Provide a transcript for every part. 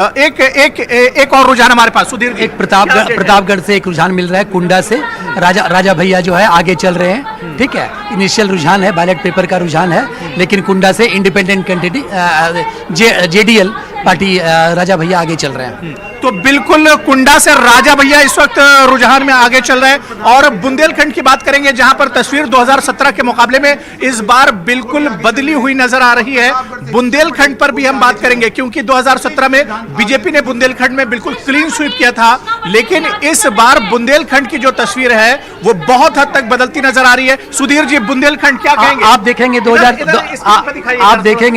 एक और रुझान हमारे पास सुधीर जी। एक प्रतापगढ़ से एक रुझान मिल रहा है, कुंडा से राजा भैया जो है आगे चल रहे हैं। ठीक है, इनिशियल रुझान है, बैलेट पेपर का रुझान है, लेकिन कुंडा से इंडिपेंडेंट कैंडिडेट जेडीएल पार्टी राजा भैया आगे चल रहे हैं। तो बिल्कुल कुंडा से राजा भैया इस वक्त रुझान में आगे चल रहे हैं। और बुंदेलखंड की बात करेंगे जहां पर तस्वीर 2017 के मुकाबले में इस बार बिल्कुल बदली हुई नजर आ रही है। बुंदेलखंड पर भी हम बात करेंगे क्योंकि 2017 में बीजेपी ने बुंदेलखंड में बिल्कुल क्लीन स्वीप किया था, लेकिन इस बार बुंदेलखंड की जो तस्वीर है वो बहुत हद तक बदलती नजर आ रही है। सुधीर जी, बुंदेलखंड क्या कहेंगे? आप देखेंगे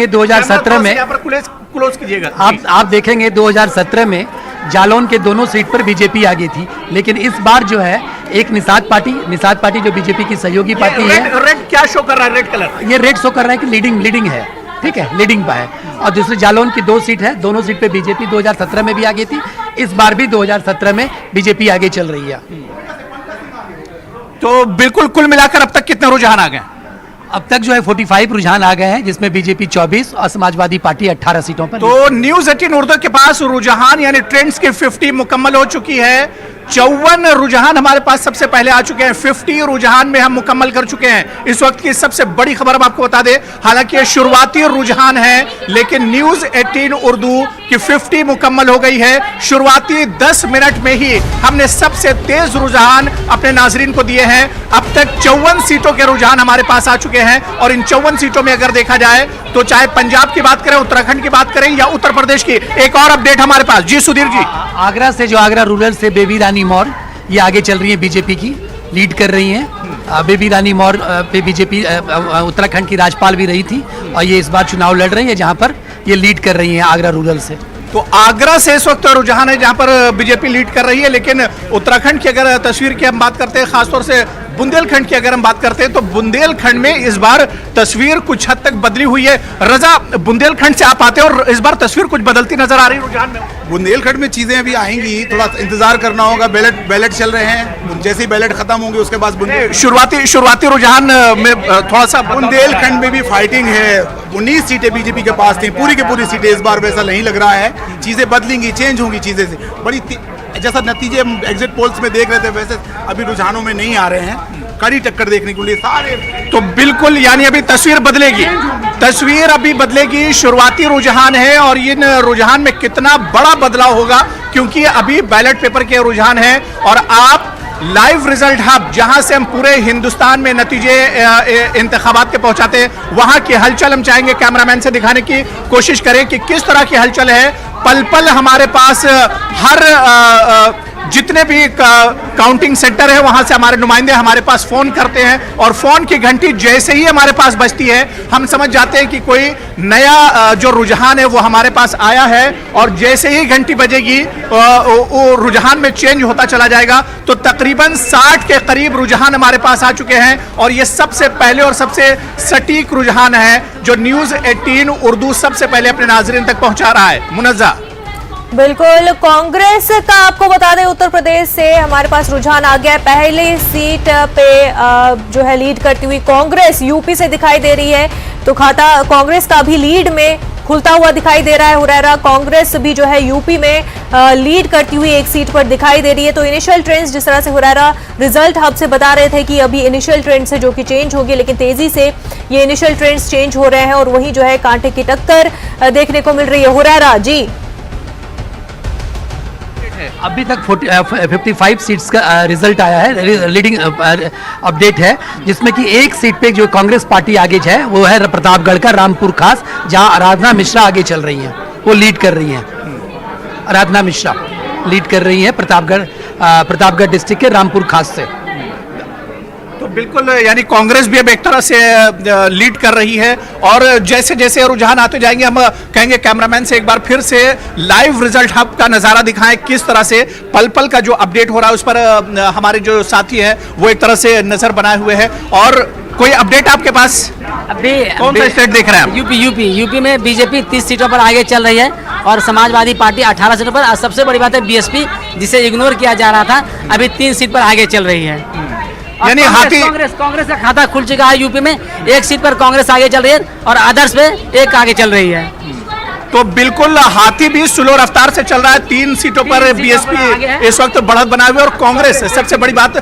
2017 में क्लोज कीजिएगा। आप देखेंगे 2017 में जालौन के दोनों सीट पर बीजेपी आगे थी, लेकिन इस बार जो है एक निषाद पार्टी जो बीजेपी की सहयोगी पार्टी है। रेड क्या शो कर रहा है? रेड कलर ये रेड शो कर रहा है कि लीडिंग है। ठीक है, लीडिंग पर है। और दूसरी जालौन की 2 सीट है, दोनों सीट पे बीजेपी 2017 में भी आगे थी, इस बार भी 2017 में बीजेपी आगे चल रही है। तो बिल्कुल कुल मिलाकर अब तक कितने रुझान आ गए? अब तक जो है 45 रुझान आ गए हैं, जिसमें बीजेपी 24 और समाजवादी पार्टी 18 सीटों पर। तो न्यूज 18 उर्दू के पास रुझान यानी ट्रेंड्स की 50 मुकम्मल हो चुकी है। 54 रुझान हमारे पास सबसे पहले आ चुके हैं, 50 रुझान में हम मुकम्मल कर चुके हैं। इस वक्त की सबसे बड़ी खबर हम आपको बता दें, हालांकि ये शुरुआती रुझान है, लेकिन न्यूज 18 उर्दू की 50 मुकम्मल हो गई है। शुरुआती 10 मिनट में ही हमने सबसे तेज रुझान अपने नाजरीन को दिए हैं। अब तक 54 सीटों के रुझान हमारे पास आ चुके हैं, और इन 54 सीटों में अगर देखा जाए तो चाहे पंजाब की बात करें, उत्तराखंड की बात करें या उत्तर प्रदेश की, एक और अपडेट हमारे पास। जी सुधीर जी। आगरा से जो आगरा रूरल से बेबी रानी मौर्य ये आगे चल रही है, बीजेपी की लीड कर रही हैं। बेबी रानी मौर्य पे बीजेपी उत्तराखंड की राज्यपाल भी रही थी, और ये इस बार चुनाव लड़ रही है जहां पर ये लीड कर रही हैं आगरा रूरल से। तो आगरा से इस वक्त रुझान है जहां पर बीजेपी लीड कर रही है, लेकिन उत्तराखंड की अगर तस्वीर की हम बात करते हैं, खासतौर से बुंदेलखंड की अगर हम बात करते हैं, तो बुंदेलखंड में इस बार तस्वीर कुछ हद तक बदली हुई है। रजा, बुंदेलखंड से आप आते हैं और इस बार तस्वीर कुछ बदलती नजर आ रही है रुझान में। बुंदेलखंड में चीजें अभी आएंगी, थोड़ा इंतजार करना होगा। बैलेट चल रहे हैं, जैसे ही बैलेट खत्म होंगे उसके बाद शुरुआती रुझान में थोड़ा सा बुंदेलखंड में भी फाइटिंग है। 19 सीटें बीजेपी के पास थी, पूरी की पूरी सीटें इस बार वैसा नहीं लग रहा है। चीजें बदलेंगी, चेंज होंगी चीजें से बड़ी, जैसा नतीजे एग्जिट पोल्स में देख रहे थे वैसे अभी रुझानों में नहीं आ रहे हैं। कड़ी टक्कर देखने के लिए सारे, तो बिल्कुल यानी अभी तस्वीर बदलेगी, तस्वीर अभी बदलेगी। शुरुआती रुझान है और इन रुझान में कितना बड़ा बदलाव होगा, क्योंकि अभी बैलेट पेपर के रुझान है। और आप लाइव रिजल्ट हब, जहां से हम पूरे हिंदुस्तान में नतीजे इंतखाबात के पहुंचाते हैं, वहां की हलचल हम चाहेंगे कैमरामैन से दिखाने की कोशिश करें कि किस तरह की हलचल है। पल पल हमारे पास हर जितने भी काउंटिंग सेंटर है वहां से हमारे नुमाइंदे हमारे पास फोन करते हैं, और फोन की घंटी जैसे ही हमारे पास बजती है हम समझ जाते हैं कि कोई नया जो रुझान है वो हमारे पास आया है। और जैसे ही घंटी बजेगी वो रुझान में चेंज होता चला जाएगा। तो तकरीबन 60 के करीब रुझान हमारे पास आ चुके हैं, और ये सबसे पहले और सबसे सटीक रुझान है जो न्यूज 18 उर्दू सबसे पहले अपने नाजरीन तक पहुंचा रहा है। मुनज़्ज़ा। बिल्कुल, कांग्रेस का आपको बता दें, उत्तर प्रदेश से हमारे पास रुझान आ गया। पहली सीट पे जो है लीड करती हुई कांग्रेस यूपी से दिखाई दे रही है, तो खाता कांग्रेस का भी लीड में खुलता हुआ दिखाई दे रहा है। हुरैरा कांग्रेस भी जो है यूपी में लीड करती हुई एक सीट पर दिखाई दे रही है। तो इनिशियल ट्रेंड्स, जिस तरह से हुरैरा रिजल्ट हब से बता रहे थे कि अभी इनिशियल ट्रेंड्स है जो कि चेंज होगी, लेकिन तेजी से ये इनिशियल ट्रेंड्स चेंज हो रहे हैं, और वहीं जो है कांटे की टक्कर देखने को मिल रही है। हुरैरा जी, अभी तक 55 सीट्स का रिजल्ट आया है, लीडिंग अपडेट है, जिसमें कि एक सीट पे जो कांग्रेस पार्टी आगे है वो है प्रतापगढ़ का रामपुर खास, जहां आराधना मिश्रा आगे चल रही हैं, वो लीड कर रही हैं। आराधना मिश्रा लीड कर रही है प्रतापगढ़ डिस्ट्रिक्ट के रामपुर खास से। तो बिल्कुल यानी कांग्रेस भी अब एक तरह से लीड कर रही है, और जैसे जैसे रुझान आते जाएंगे हम कहेंगे कैमरामैन से एक बार फिर से लाइव रिजल्ट हब का नजारा दिखाएं, किस तरह से पल पल का जो अपडेट हो रहा है उस पर हमारे जो साथी हैं वो एक तरह से नजर बनाए हुए हैं। और कोई अपडेट आपके पास? अभी कौन सा स्टेट देख रहे हैं आप? यूपी में बीजेपी 30 सीटों पर आगे चल रही है, और समाजवादी पार्टी 18 सीटों पर। सबसे बड़ी बात है बीएसपी, जिसे इग्नोर किया जा रहा था, अभी 3 सीट पर आगे चल रही है। यानी कांग्रेस का खाता खुल चुका है यूपी में, एक सीट पर कांग्रेस आगे चल रही है और अदर्स पे एक आगे चल रही है। तो बिल्कुल हाथी भी स्लो रफ्तार से चल रहा है। 3 सीटों पर तीन सीटों पर बीएसपी आगे है। इस वक्त बढ़त बनाए हुए और कांग्रेस सबसे बड़ी बात